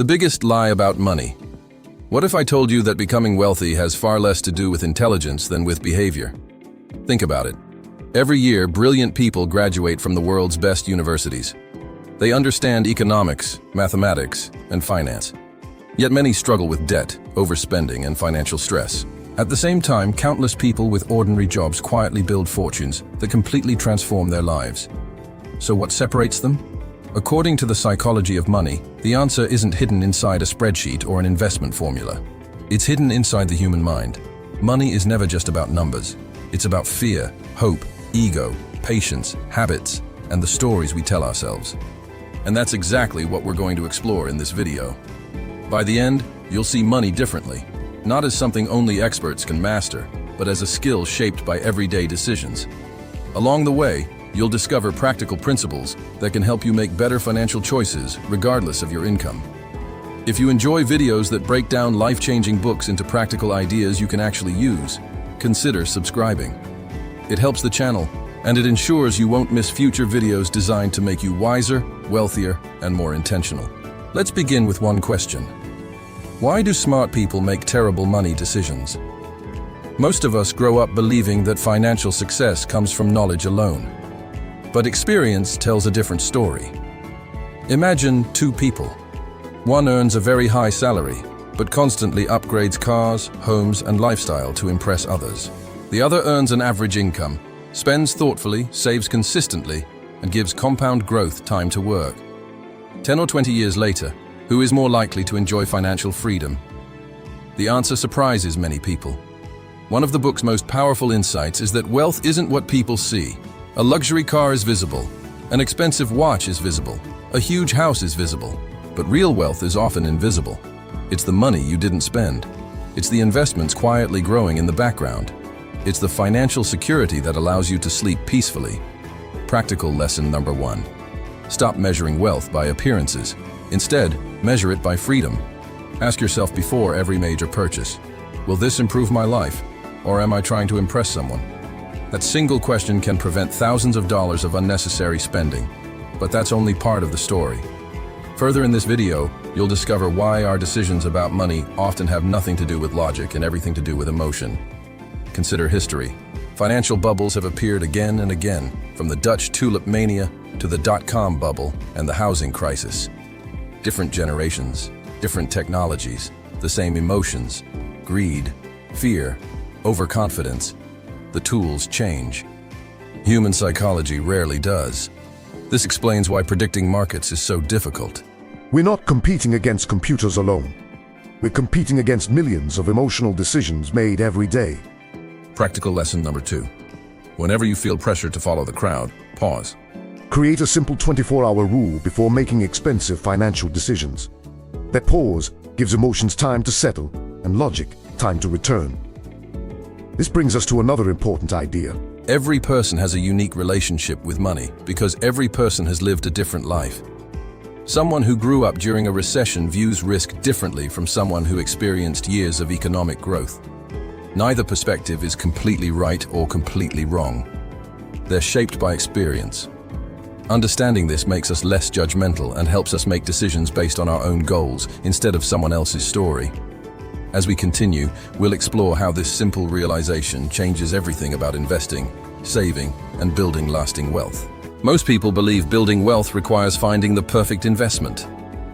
The biggest lie about money. What if I told you that becoming wealthy has far less to do with intelligence than with behavior? Think about it. Every year, brilliant people graduate from the world's best universities. They understand economics, mathematics, and finance. Yet many struggle with debt, overspending, and financial stress. At the same time, countless people with ordinary jobs quietly build fortunes that completely transform their lives. So what separates them? According to the psychology of money, the answer isn't hidden inside a spreadsheet or an investment formula. It's hidden inside the human mind. Money is never just about numbers. It's about fear, hope, ego, patience, habits, and the stories we tell ourselves. And that's exactly what we're going to explore in this video. By the end, you'll see money differently, not as something only experts can master, but as a skill shaped by everyday decisions. Along the way, you'll discover practical principles that can help you make better financial choices regardless of your income. If you enjoy videos that break down life-changing books into practical ideas you can actually use, consider subscribing. It helps the channel, and it ensures you won't miss future videos designed to make you wiser, wealthier, and more intentional. Let's begin with one question. Why do smart people make terrible money decisions? Most of us grow up believing that financial success comes from knowledge alone. But experience tells a different story. Imagine two people. One earns a very high salary, but constantly upgrades cars, homes, and lifestyle to impress others. The other earns an average income, spends thoughtfully, saves consistently, and gives compound growth time to work. 10 or 20 years later, who is more likely to enjoy financial freedom? The answer surprises many people. One of the book's most powerful insights is that wealth isn't what people see. A luxury car is visible, an expensive watch is visible, a huge house is visible, but real wealth is often invisible. It's the money you didn't spend. It's the investments quietly growing in the background. It's the financial security that allows you to sleep peacefully. Practical lesson number 1. Stop measuring wealth by appearances. Instead, measure it by freedom. Ask yourself before every major purchase, will this improve my life, or am I trying to impress someone? That single question can prevent thousands of dollars of unnecessary spending, but that's only part of the story. Further in this video, you'll discover why our decisions about money often have nothing to do with logic and everything to do with emotion. Consider history. Financial bubbles have appeared again and again, from the Dutch tulip mania to the dot-com bubble and the housing crisis. Different generations, different technologies, the same emotions, greed, fear, overconfidence. The tools change. Human psychology rarely does. This explains why predicting markets is so difficult. We're not competing against computers alone. We're competing against millions of emotional decisions made every day. Practical lesson number 2. Whenever you feel pressure to follow the crowd, pause. Create a simple 24-hour rule before making expensive financial decisions. That pause gives emotions time to settle and logic time to return. This brings us to another important idea. Every person has a unique relationship with money because every person has lived a different life. Someone who grew up during a recession views risk differently from someone who experienced years of economic growth. Neither perspective is completely right or completely wrong. They're shaped by experience. Understanding this makes us less judgmental and helps us make decisions based on our own goals instead of someone else's story. As we continue, we'll explore how this simple realization changes everything about investing, saving, and building lasting wealth. Most people believe building wealth requires finding the perfect investment.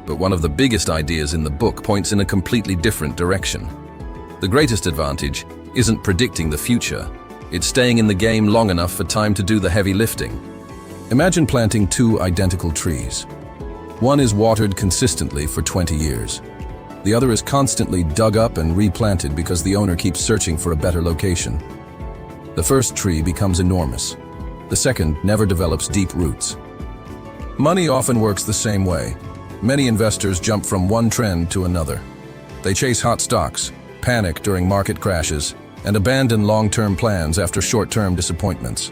But one of the biggest ideas in the book points in a completely different direction. The greatest advantage isn't predicting the future. It's staying in the game long enough for time to do the heavy lifting. Imagine planting two identical trees. One is watered consistently for 20 years. The other is constantly dug up and replanted because the owner keeps searching for a better location. The first tree becomes enormous. The second never develops deep roots. Money often works the same way. Many investors jump from one trend to another. They chase hot stocks, panic during market crashes, and abandon long-term plans after short-term disappointments.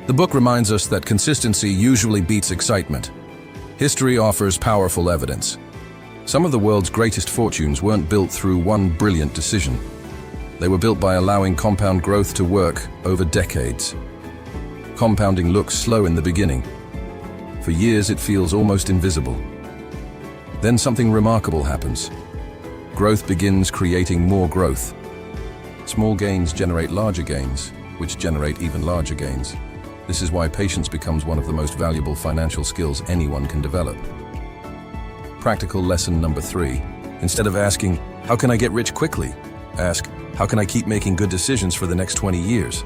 The book reminds us that consistency usually beats excitement. History offers powerful evidence. Some of the world's greatest fortunes weren't built through one brilliant decision. They were built by allowing compound growth to work over decades. Compounding looks slow in the beginning. For years, it feels almost invisible. Then something remarkable happens. Growth begins creating more growth. Small gains generate larger gains, which generate even larger gains. This is why patience becomes one of the most valuable financial skills anyone can develop. Practical lesson number 3. Instead of asking, how can I get rich quickly? Ask, how can I keep making good decisions for the next 20 years?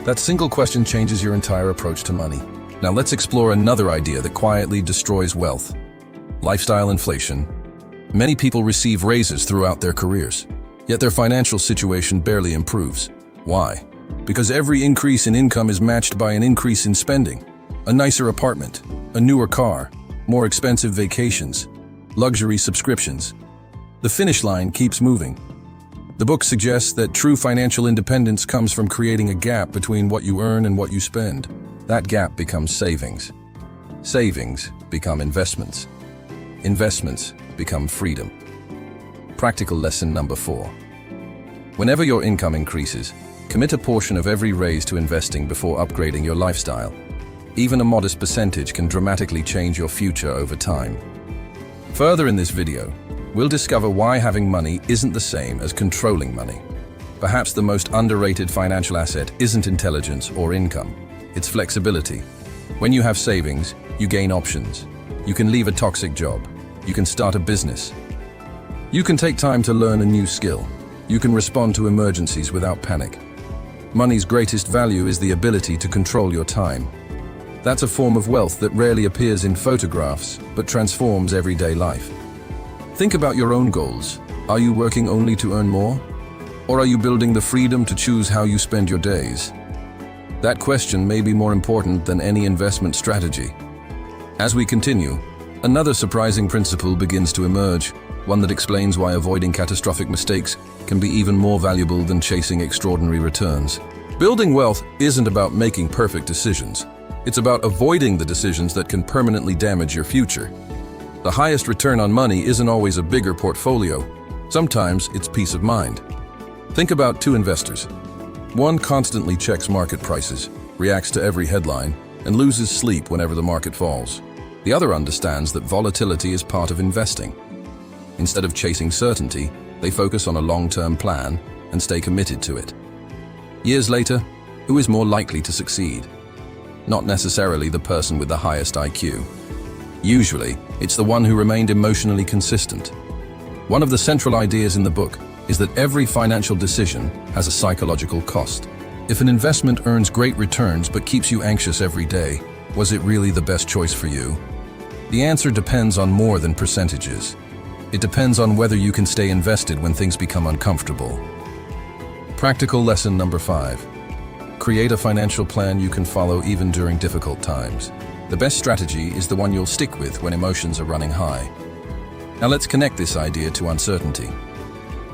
That single question changes your entire approach to money. Now let's explore another idea that quietly destroys wealth. Lifestyle inflation. Many people receive raises throughout their careers, yet their financial situation barely improves. Why? Because every increase in income is matched by an increase in spending. A nicer apartment, a newer car, more expensive vacations, luxury subscriptions. The finish line keeps moving. The book suggests that true financial independence comes from creating a gap between what you earn and what you spend. That gap becomes savings. Savings become investments. Investments become freedom. Practical lesson number 4. Whenever your income increases, commit a portion of every raise to investing before upgrading your lifestyle. Even a modest percentage can dramatically change your future over time. Further in this video, we'll discover why having money isn't the same as controlling money. Perhaps the most underrated financial asset isn't intelligence or income, it's flexibility. When you have savings, you gain options. You can leave a toxic job. You can start a business. You can take time to learn a new skill. You can respond to emergencies without panic. Money's greatest value is the ability to control your time. That's a form of wealth that rarely appears in photographs, but transforms everyday life. Think about your own goals. Are you working only to earn more? Or are you building the freedom to choose how you spend your days? That question may be more important than any investment strategy. As we continue, another surprising principle begins to emerge, one that explains why avoiding catastrophic mistakes can be even more valuable than chasing extraordinary returns. Building wealth isn't about making perfect decisions. It's about avoiding the decisions that can permanently damage your future. The highest return on money isn't always a bigger portfolio. Sometimes it's peace of mind. Think about 2 investors. One constantly checks market prices, reacts to every headline, and loses sleep whenever the market falls. The other understands that volatility is part of investing. Instead of chasing certainty, they focus on a long-term plan and stay committed to it. Years later, who is more likely to succeed? Not necessarily the person with the highest IQ. Usually, it's the one who remained emotionally consistent. One of the central ideas in the book is that every financial decision has a psychological cost. If an investment earns great returns but keeps you anxious every day, was it really the best choice for you? The answer depends on more than percentages. It depends on whether you can stay invested when things become uncomfortable. Practical lesson number 5. Create a financial plan you can follow even during difficult times. The best strategy is the one you'll stick with when emotions are running high. Now let's connect this idea to uncertainty.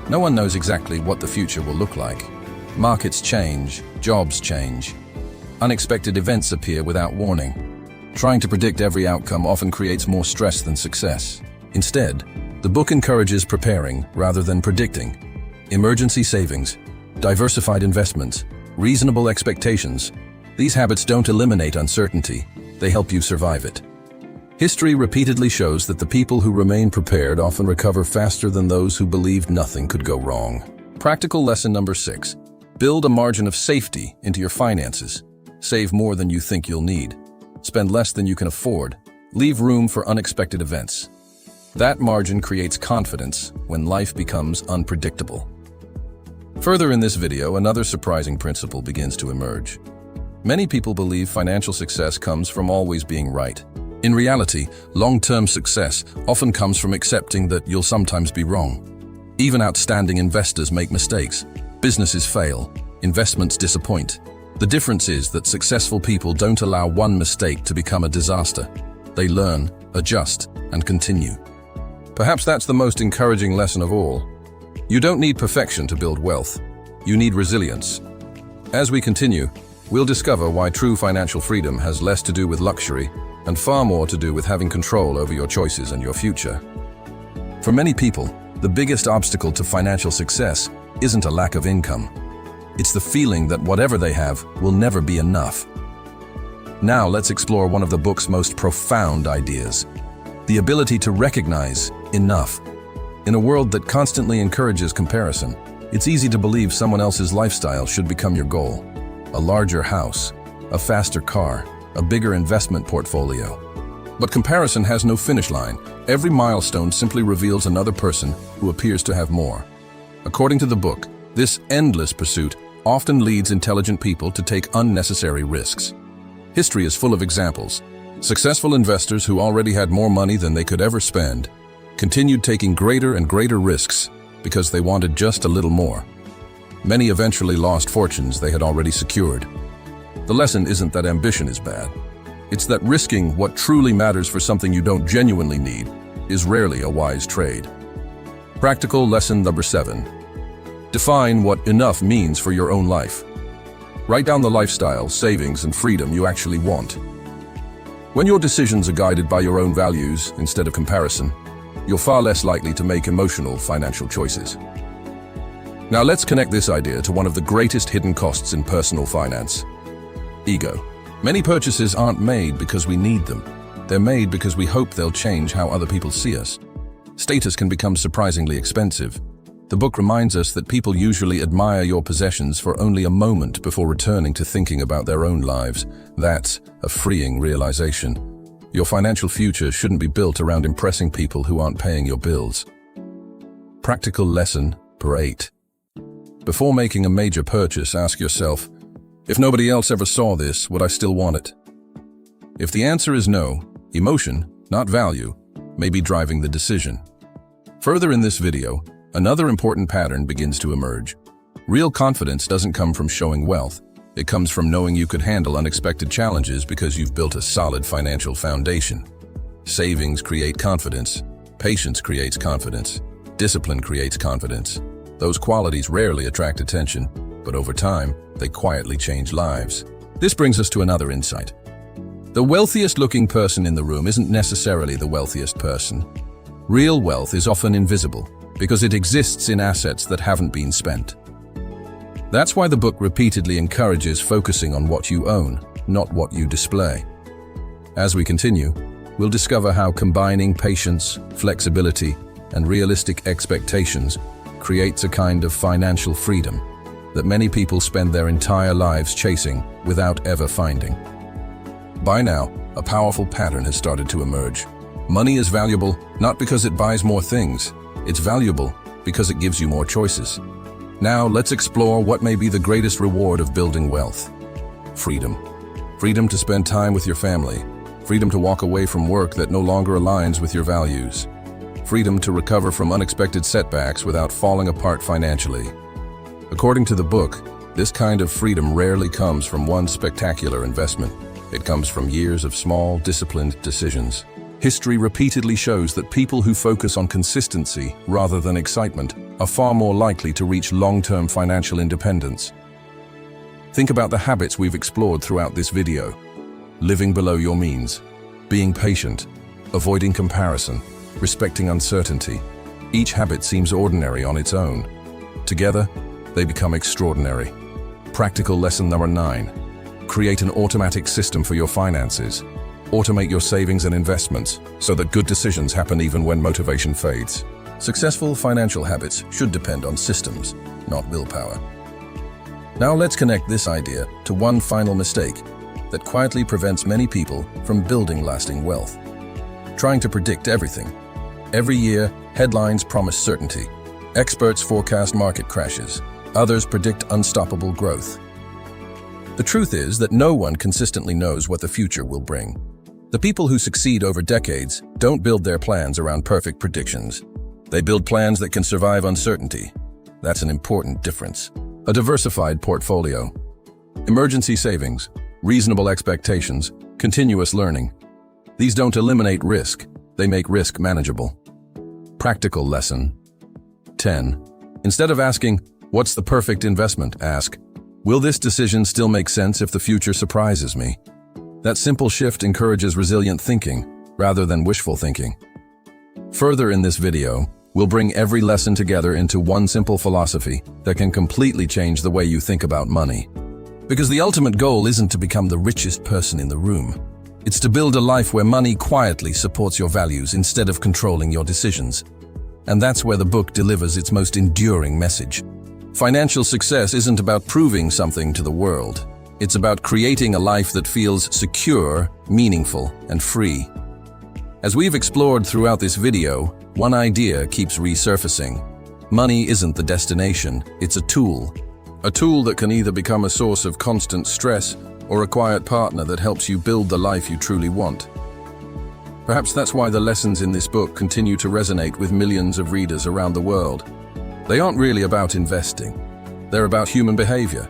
No one knows exactly what the future will look like. Markets change, jobs change. Unexpected events appear without warning. Trying to predict every outcome often creates more stress than success. Instead, the book encourages preparing rather than predicting. Emergency savings, diversified investments, reasonable expectations. These habits don't eliminate uncertainty, they help you survive it. History repeatedly shows that the people who remain prepared often recover faster than those who believed nothing could go wrong. Practical lesson number 6. Build a margin of safety into your finances. Save more than you think you'll need. Spend less than you can afford. Leave room for unexpected events. That margin creates confidence when life becomes unpredictable. Further in this video, another surprising principle begins to emerge. Many people believe financial success comes from always being right. In reality, long-term success often comes from accepting that you'll sometimes be wrong. Even outstanding investors make mistakes. Businesses fail. Investments disappoint. The difference is that successful people don't allow one mistake to become a disaster. They learn, adjust, and continue. Perhaps that's the most encouraging lesson of all. You don't need perfection to build wealth. You need resilience. As we continue, we'll discover why true financial freedom has less to do with luxury and far more to do with having control over your choices and your future. For many people, the biggest obstacle to financial success isn't a lack of income. It's the feeling that whatever they have will never be enough. Now let's explore one of the book's most profound ideas. The ability to recognize enough. In a world that constantly encourages comparison, it's easy to believe someone else's lifestyle should become your goal. A larger house, a faster car, a bigger investment portfolio. But comparison has no finish line. Every milestone simply reveals another person who appears to have more. According to the book, this endless pursuit often leads intelligent people to take unnecessary risks. History is full of examples. Successful investors who already had more money than they could ever spend continued taking greater and greater risks because they wanted just a little more. Many eventually lost fortunes they had already secured. The lesson isn't that ambition is bad. It's that risking what truly matters for something you don't genuinely need is rarely a wise trade. Practical lesson number 7. Define what enough means for your own life. Write down the lifestyle, savings, and freedom you actually want. When your decisions are guided by your own values instead of comparison, you're far less likely to make emotional financial choices. Now let's connect this idea to one of the greatest hidden costs in personal finance: ego. Many purchases aren't made because we need them. They're made because we hope they'll change how other people see us. Status can become surprisingly expensive. The book reminds us that people usually admire your possessions for only a moment before returning to thinking about their own lives. That's a freeing realization. Your financial future shouldn't be built around impressing people who aren't paying your bills. Practical lesson number 8. Before making a major purchase, ask yourself, if nobody else ever saw this, would I still want it? If the answer is no, emotion, not value, may be driving the decision. Further in this video, another important pattern begins to emerge. Real confidence doesn't come from showing wealth. It comes from knowing you could handle unexpected challenges because you've built a solid financial foundation. Savings create confidence. Patience creates confidence. Discipline creates confidence. Those qualities rarely attract attention, but over time, they quietly change lives. This brings us to another insight. The wealthiest looking person in the room isn't necessarily the wealthiest person. Real wealth is often invisible because it exists in assets that haven't been spent. That's why the book repeatedly encourages focusing on what you own, not what you display. As we continue, we'll discover how combining patience, flexibility, and realistic expectations creates a kind of financial freedom that many people spend their entire lives chasing without ever finding. By now, a powerful pattern has started to emerge. Money is valuable not because it buys more things. It's valuable because it gives you more choices. Now, let's explore what may be the greatest reward of building wealth. Freedom. Freedom to spend time with your family. Freedom to walk away from work that no longer aligns with your values. Freedom to recover from unexpected setbacks without falling apart financially. According to the book, this kind of freedom rarely comes from one spectacular investment. It comes from years of small, disciplined decisions. History repeatedly shows that people who focus on consistency rather than excitement are far more likely to reach long-term financial independence. Think about the habits we've explored throughout this video. Living below your means, being patient, avoiding comparison, respecting uncertainty. Each habit seems ordinary on its own. Together, they become extraordinary. Practical lesson number 9. Create an automatic system for your finances. Automate your savings and investments so that good decisions happen even when motivation fades. Successful financial habits should depend on systems, not willpower. Now let's connect this idea to one final mistake that quietly prevents many people from building lasting wealth. Trying to predict everything. Every year, headlines promise certainty. Experts forecast market crashes. Others predict unstoppable growth. The truth is that no one consistently knows what the future will bring. The people who succeed over decades don't build their plans around perfect predictions. They build plans that can survive uncertainty. That's an important difference. A diversified portfolio. Emergency savings, reasonable expectations, continuous learning. These don't eliminate risk, they make risk manageable. Practical lesson 10. Instead of asking, what's the perfect investment, ask, will this decision still make sense if the future surprises me? That simple shift encourages resilient thinking rather than wishful thinking. Further in this video, we'll bring every lesson together into one simple philosophy that can completely change the way you think about money. Because the ultimate goal isn't to become the richest person in the room. It's to build a life where money quietly supports your values instead of controlling your decisions. And that's where the book delivers its most enduring message. Financial success isn't about proving something to the world. It's about creating a life that feels secure, meaningful, and free. As we've explored throughout this video, one idea keeps resurfacing. Money isn't the destination, it's a tool. A tool that can either become a source of constant stress or a quiet partner that helps you build the life you truly want. Perhaps that's why the lessons in this book continue to resonate with millions of readers around the world. They aren't really about investing. They're about human behavior.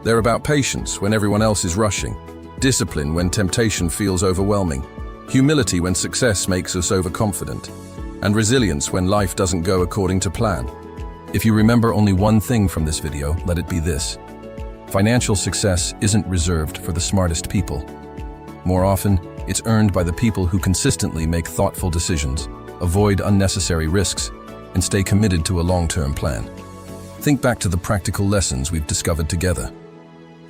They're about patience when everyone else is rushing, discipline when temptation feels overwhelming, humility when success makes us overconfident, and resilience when life doesn't go according to plan. If you remember only one thing from this video, let it be this. Financial success isn't reserved for the smartest people. More often, it's earned by the people who consistently make thoughtful decisions, avoid unnecessary risks, and stay committed to a long-term plan. Think back to the practical lessons we've discovered together.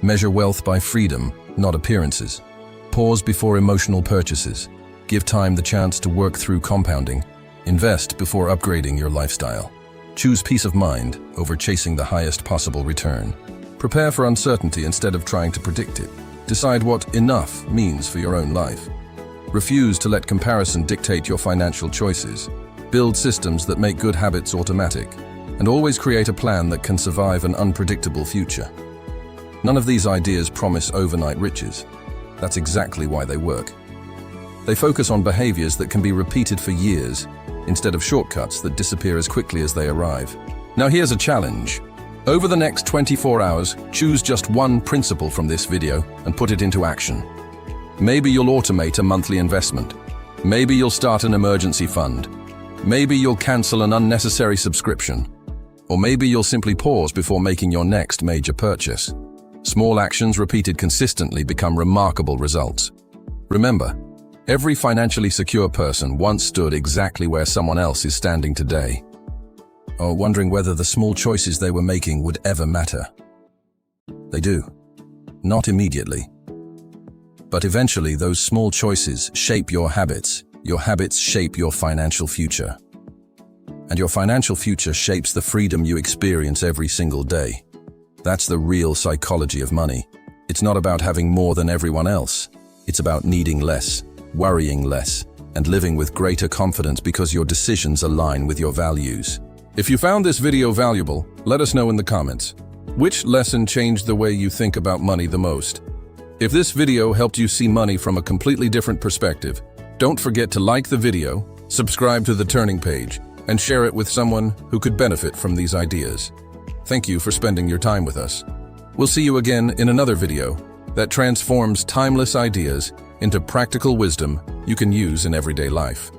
Measure wealth by freedom, not appearances. Pause before emotional purchases. Give time the chance to work through compounding. Invest before upgrading your lifestyle. Choose peace of mind over chasing the highest possible return. Prepare for uncertainty instead of trying to predict it. Decide what enough means for your own life. Refuse to let comparison dictate your financial choices. Build systems that make good habits automatic. And always create a plan that can survive an unpredictable future. None of these ideas promise overnight riches. That's exactly why they work. They focus on behaviors that can be repeated for years, instead of shortcuts that disappear as quickly as they arrive. Now here's a challenge. Over the next 24 hours, choose just one principle from this video and put it into action. Maybe you'll automate a monthly investment. Maybe you'll start an emergency fund. Maybe you'll cancel an unnecessary subscription. Or maybe you'll simply pause before making your next major purchase. Small actions repeated consistently become remarkable results. Remember, every financially secure person once stood exactly where someone else is standing today, or wondering whether the small choices they were making would ever matter. They do. Not immediately. But eventually, those small choices shape your habits shape your financial future. And your financial future shapes the freedom you experience every single day. That's the real psychology of money. It's not about having more than everyone else. It's about needing less, worrying less, and living with greater confidence because your decisions align with your values. If you found this video valuable, let us know in the comments. Which lesson changed the way you think about money the most? If this video helped you see money from a completely different perspective, don't forget to like the video, subscribe to The Turning Page, and share it with someone who could benefit from these ideas. Thank you for spending your time with us. We'll see you again in another video that transforms timeless ideas into practical wisdom you can use in everyday life.